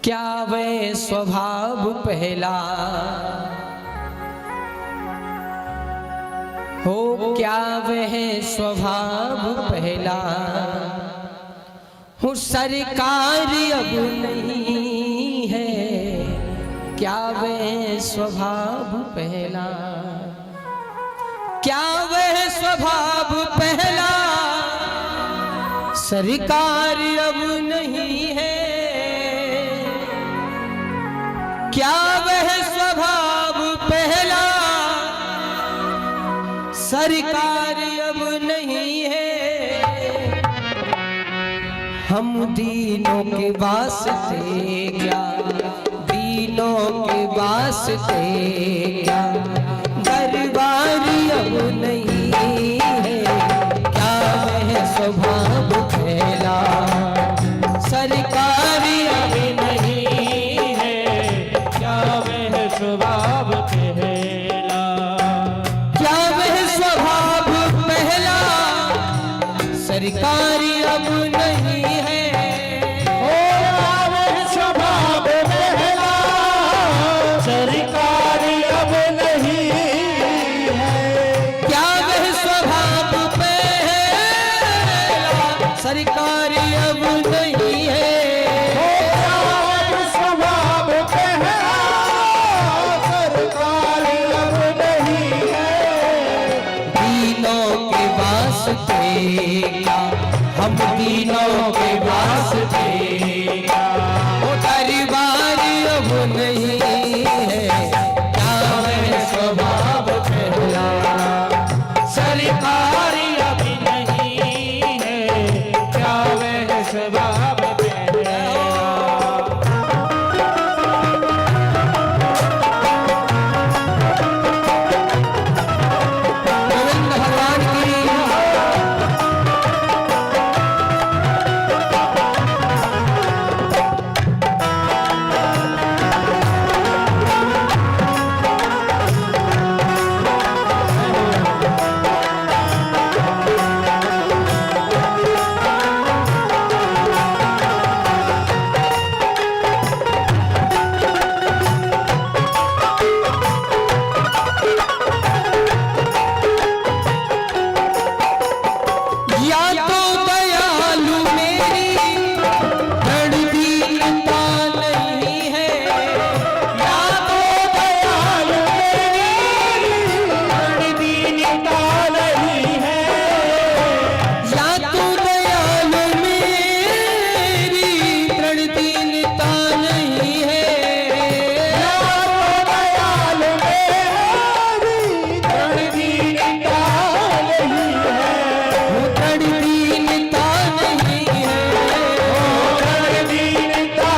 क्या वह स्वभाव पहला हो, क्या वह स्वभाव पहला हो, सरकार अब नहीं है। क्या वह स्वभाव पहला, क्या वह स्वभाव पहला सरकार अब नहीं है। क्या वह स्वभाव पहला सरकार अब नहीं है। हम दीनों के वास्ते क्या, दीनों के वास्ते क्या दरबार अब नहीं है। क्या वह स्वभाव पहला सरकार अब नहीं है। क्या वह स्वभाव पहला, क्या वह स्वभाव पहला सरकार अब नहीं है। वह स्वभाव पहला सरकार अब नहीं है। क्या वह स्वभाव पहला सरकार अब नहीं है। स्वभाव पहला सरकार अब नहीं है। दीनों के वास्ते क्या, हम दीनों के वास्ते क्या वो दरबार अब नहीं है। क्या वह स्वभाव पहला सरकार अब नहीं है। क्या वह स्वभाव पहला, गोविंद भगवान की या तो दयालु मेरी रणदीनता नहीं है। या तो दयालु मेरी रणदीनता नहीं है। या तो दयालु मेरी रणदीनता नहीं है। दयाल मेरी रणदीनता नहीं है। वो रणदीनता नहीं है। रणदीनता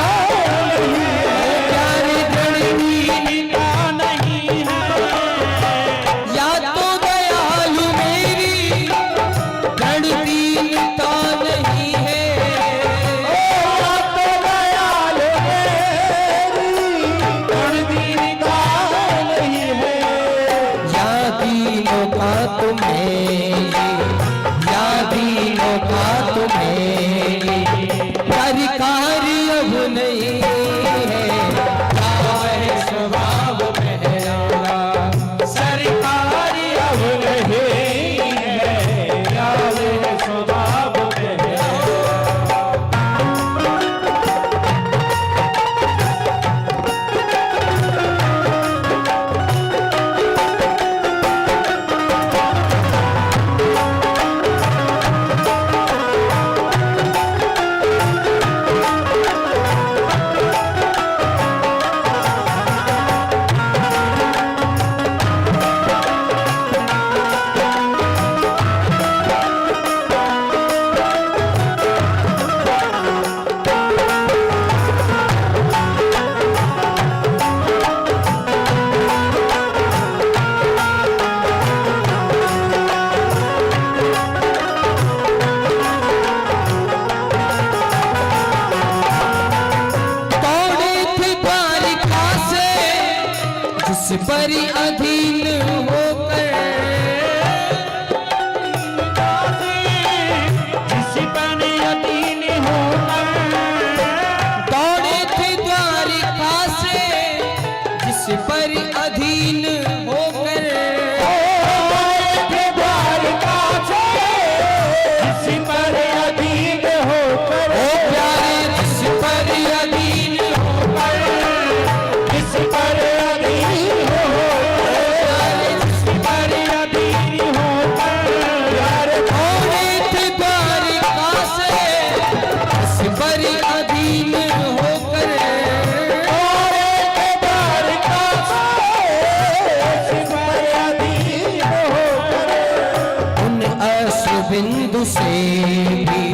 नहीं है। प्यारे रणदीनता नहीं है। या तो दयालु मेरी रणदीनता नहीं है। तो दयाल मेरी रणदीनता नहीं है। या दीनों का तुम्हें, या दीनों का तुम्हें सरकार अब नहीं है। क्या वह स्वभाव पहला सरकार अब नहीं है। क्या वह स्वभाव पहला, दौड़े थे द्वारिका से जिस पर अधीन होकर। जिस पर अधीन होकर दौड़े थे द्वारिका से भी,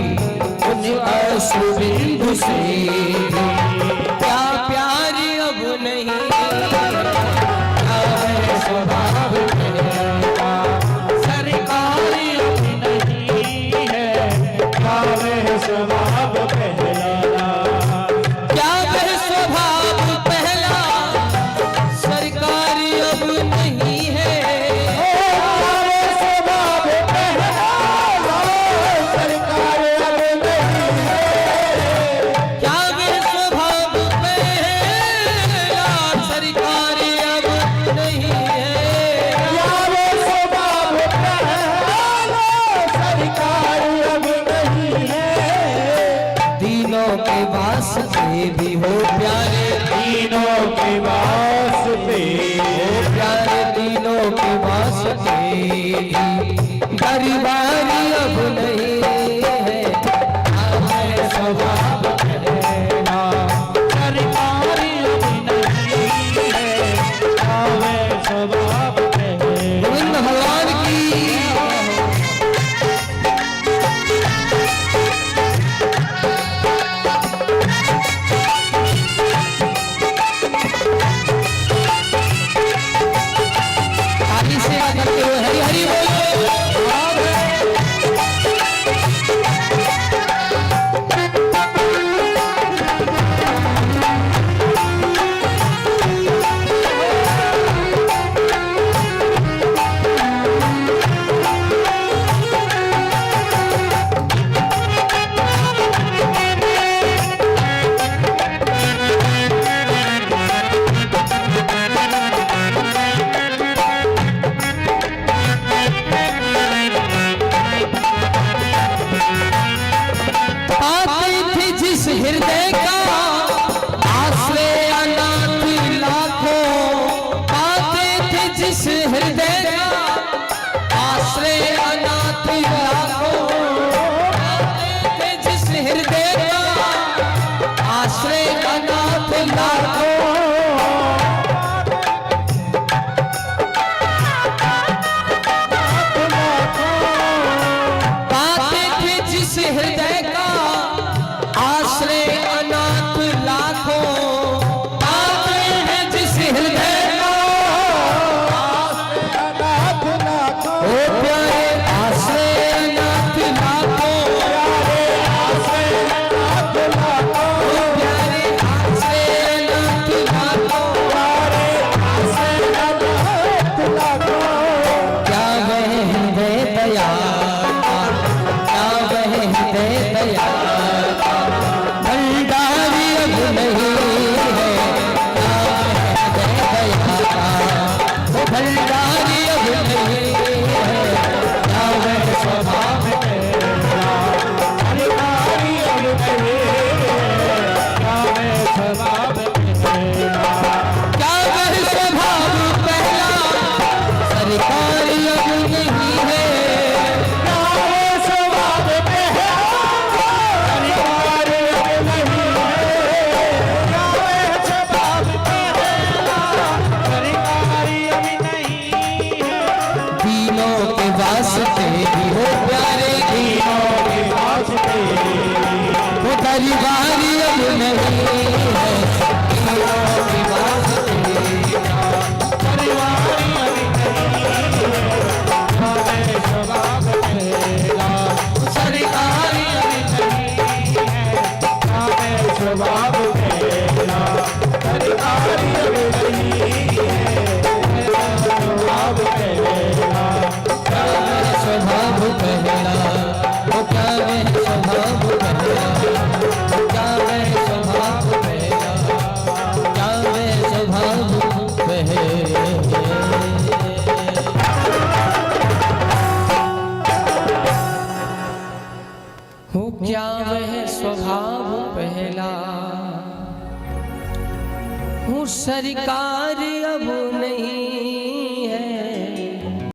उन आंसू बिंदु से भी क्या प्यार अब नहीं, क्या है स्वभाव पहला, सरकार अब नहीं है, क्या है स्वभाव पहला, क्या है स्वभाव पहला, सरकार अब नहीं है, स्वभाव पहला, सरकार अब नहीं है, क्या है स्वभाव पहला, सरकार अब नहीं है, यारो स्वभाव पहला, सरकार अब नहीं है, तीनों के वास्ते भी हो प्यारे, तीनों के वास्ते, हो प्यारे तीनों के वास्ते भी गरीबारी अब नहीं है, अब है स्वभाव पहला, सरकार अब नहीं है, क्या है स्वभाव पहला। गोविंद भगवान की ताली से करते हुए हरि हरि बोलो। पाती थी जिस हृदय का आश्रय अनाथ लाखों, पाते थे जिस हृदय का आश्रय अनाथ लाखों, पाते थे जिस हृदय का आश्रय अनाथ लाखों, पाते थे जिस हृदय का आश्रय अनाथ लाखों, पाते हैं जिस हृदय का अनाथ लाखों, ओ प्यारे आश्रय अनाथ लाखों, आश्रय अनाथ लाखों, ओ प्यारे आश्रय अनाथ लाखों, आश्रय अनाथ लाखों, क्या वह हृदय दया का, क्या वह हृदय दया का भंडारी अब नहीं है, क्या वह हृदय दया का वो भंडारी अब नहीं है, क्या वह स्वभाव सरकार अब नहीं है, क्या है स्वभाव पहला, क्या वह स्वभाव पहला, सरकार अब नहीं है, क्या है स्वभाव पहला, सरकार अब नहीं है, क्या है स्वभाव पहला, सरकार अब नहीं है, तीनों के वास्ते भी हो प्यारे, तीनों के वास्ते, वो गरीबारी अब नहीं है, तीनों के वास्ते परिवार अब नहीं है, क्या है स्वभाव पहला, सरकार क्या है स्वभाव पहला, सरकार अब नहीं है, स्वभाव पहला, क्या वह स्वभाव पहला, वो क्या वह स्वभाव पहला, क्या वह स्वभाव पहला, क्या वह स्वभाव पहला, हो क्या वह स्वभाव पहला, हूँ सरकार अब नहीं